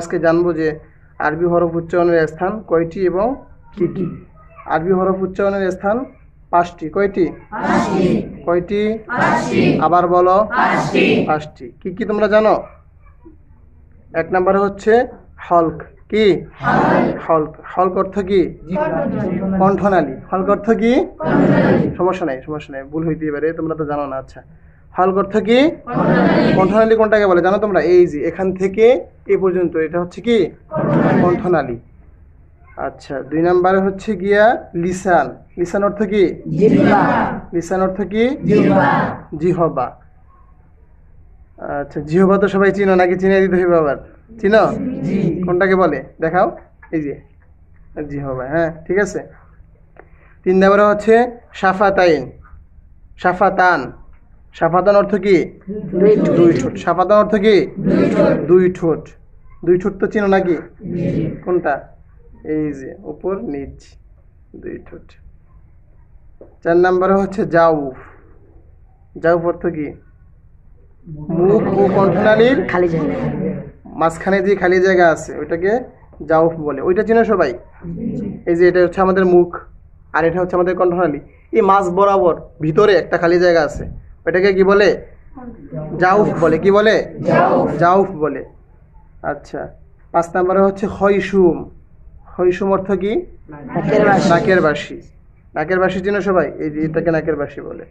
আজকে জানবো যে আরবি হরফ উচ্চারণের স্থান কয়টি এবং কি কি। আরবি হরফ উচ্চারণের স্থান 5টি। কয়টি? কয়টি? আবার বলো। 5টি। কি কি তোমরা জানো? এক নম্বরে হচ্ছে হলক। কি? হলক। হলক অর্থ কি? কণ্ঠনালী। হলক অর্থ কি? সমস্যা নাই, সমস্যা নাই, ভুল হইতেই পারে, তোমরা তো জানো না। আচ্ছা, হলক অর্থ কি? কণ্ঠনালী। কোনটাকে বলে জানো তোমরা? এই যে এখান থেকে এই পর্যন্ত, এটা হচ্ছে কি? কণ্ঠনালী। আচ্ছা, 2 নম্বরে হচ্ছে গিয়া লিসান। লিসান অর্থ কি? লিসান অর্থ কি? জিহবা। আচ্ছা, জিহবা তো সবাই চিনো নাকি? চিনে দিতে হইবে আবার। চিনো? কোনটাকে বলে দেখাও। এই যে জিহবা। হ্যাঁ, ঠিক আছে। 3 নম্বরে হচ্ছে শাফাতাইন। শাফাতান। শাফাতান অর্থ কি? 2 ঠোঁট। শাফাতান অর্থ কি? 2 ঠোঁট। 2 ঠোঁট তো চিনো নাকি? কোনটা? এই যে উপর নিচ 2 ঠোঁট। 4 নম্বরে হচ্ছে জাউফ। জাউফ অর্থ কি? মুখ ও কণ্ঠনালীর খালি জায়গা। মাঝখানে যে খালি জায়গা আছে ওইটাকে জাউফ বলে। ওইটা চিনো সবাই? এই যে এটা হচ্ছে আমাদের মুখ, আর এটা হচ্ছে আমাদের কণ্ঠনালী। এই মাঝ বরাবর ভিতরে একটা খালি জায়গা আছে, ওইটাকে কি বলে? জাউফ বলে। কি বলে? জাউফ বলে। আচ্ছা, 5 নম্বরে হচ্ছে খয়সুম। খয়সুম অর্থ কি? নাকের বাসি। নাকের বাসি চিনো সবাই? এই যে এটাকে নাকের বাসি বলে।